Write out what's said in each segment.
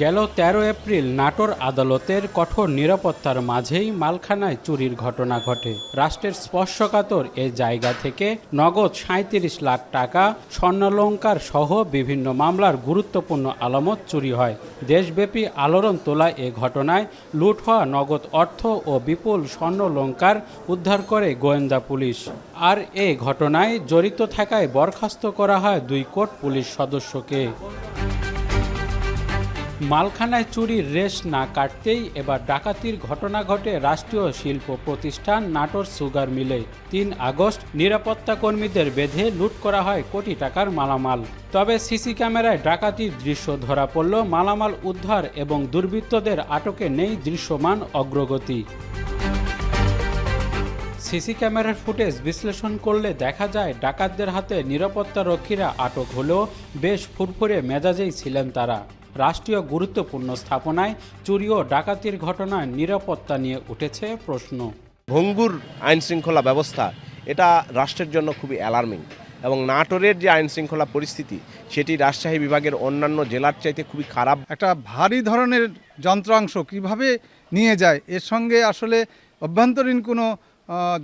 গেল ১৩ এপ্রিল নাটোর আদালতের কঠোর নিরাপত্তার মাঝেই মালখানায় চুরির ঘটনা ঘটে। রাষ্ট্রের স্পর্শকাতর এ জায়গা থেকে নগদ ৩৭ লাখ টাকা, স্বর্ণালংকার সহ বিভিন্ন মামলার গুরুত্বপূর্ণ আলামত চুরি হয়। দেশব্যাপী আলোড়ন তোলা এ ঘটনায় লুট হওয়া নগদ অর্থ ও বিপুল স্বর্ণালংকার উদ্ধার করে গোয়েন্দা পুলিশ। আর এ ঘটনায় জড়িত থাকায় বরখাস্ত করা হয় ২ কোর্ট পুলিশ সদস্যকে। মালখানায় চুরির রেশ না কাটতেই এবার ডাকাতির ঘটনা ঘটে রাষ্ট্রীয় শিল্প প্রতিষ্ঠান নাটোর সুগার মিলে। ৩ আগস্ট নিরাপত্তা কর্মীদের বেঁধে লুট করা হয় কোটি টাকার মালামাল। তবে সিসি ক্যামেরায় ডাকাতির দৃশ্য ধরা পড়ল, মালামাল উদ্ধার এবং দুর্বৃত্তদের আটকে নেই দৃশ্যমান অগ্রগতি। সিসি ক্যামেরার ফুটেজ বিশ্লেষণ করলে দেখা যায় ডাকাতদের হাতে নিরাপত্তা রক্ষীরা আটক হলেও বেশ ফুরফুরে মেজাজেই ছিলেন তারা। রাষ্ট্রীয় গুরুত্বপূর্ণ স্থাপনায় চুরি ও ডাকাতির ঘটনায় নিরাপত্তা নিয়ে উঠেছে প্রশ্ন। ভঙ্গুর আইনশৃঙ্খলা ব্যবস্থা এটা রাষ্ট্রের জন্য খুবই অ্যালার্মিং এবং নাটোরের যে আইনশৃঙ্খলা পরিস্থিতি সেটি রাজশাহী বিভাগের অন্যান্য জেলার চাইতে খুবই খারাপ। একটা ভারী ধরনের যন্ত্রাংশ কিভাবে নিয়ে যায়, এর সঙ্গে আসলে অভ্যন্তরীণ কোনো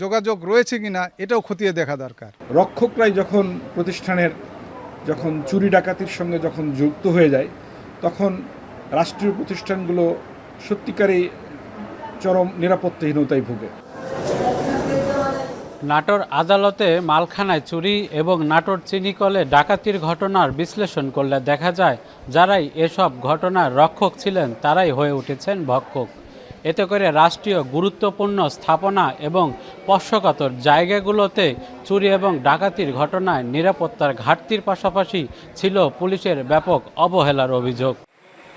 যোগাযোগ রয়েছে কিনা এটাও খতিয়ে দেখা দরকার। রক্ষকরাই যখন প্রতিষ্ঠানের চুরি ডাকাতির সঙ্গে যখন যুক্ত হয়ে যায় তখন রাষ্ট্রীয় প্রতিষ্ঠানগুলো সত্যিকারই চরম নিরাপত্তাহীনতায় ভোগে। নাটোর আদালতে মালখানায় চুরি এবং নাটোর চিনিকলে ডাকাতির ঘটনার বিশ্লেষণ করলে দেখা যায় যারাই এসব ঘটনার রক্ষক ছিলেন তারাই হয়ে উঠেছেন ভক্ষক। এতে করে রাষ্ট্রীয় গুরুত্বপূর্ণ স্থাপনা এবং স্পর্শকাতর জায়গাগুলোতে চুরি এবং ডাকাতির ঘটনায় নিরাপত্তার ঘাটতির পাশাপাশি ছিল পুলিশের ব্যাপক অবহেলার অভিযোগ।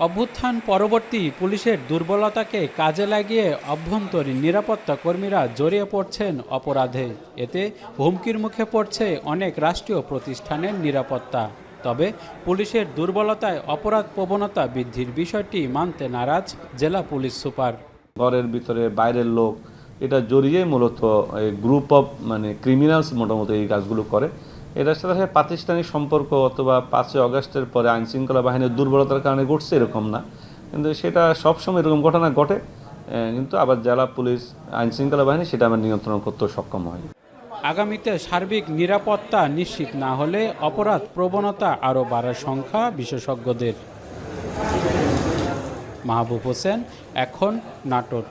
অভ্যুত্থান পরবর্তী পুলিশের দুর্বলতাকে কাজে লাগিয়ে অভ্যন্তরীণ নিরাপত্তা কর্মীরা জড়িয়ে পড়ছেন অপরাধে। এতে হুমকির মুখে পড়ছে অনেক রাষ্ট্রীয় প্রতিষ্ঠানের নিরাপত্তা। তবে পুলিশের দুর্বলতায় অপরাধ প্রবণতা বৃদ্ধির বিষয়টি মানতে নারাজ জেলা পুলিশ সুপার। ঘরের ভিতরে বাইরের লোক এটা জড়িয়ে মূলত গ্রুপ অফ ক্রিমিনালস মোটামুটি এই কাজগুলো করে। এটার সাথে প্রাতিষ্ঠানিক সম্পর্ক অথবা ৫ই আগস্টের পরে আইনশৃঙ্খলা বাহিনীর দুর্বলতার কারণে ঘটছে এরকম না, কিন্তু সেটা সবসময় এরকম ঘটনা ঘটে। কিন্তু আবার জেলা পুলিশ আইনশৃঙ্খলা বাহিনী সেটা আমরা নিয়ন্ত্রণ করতে সক্ষম হয়। আগামীতে সার্বিক নিরাপত্তা নিশ্চিত না হলে অপরাধ প্রবণতা আরও বাড়ার সংখ্যা বিশেষজ্ঞদের। মাহবুব হোসেন, এখন নাটোর।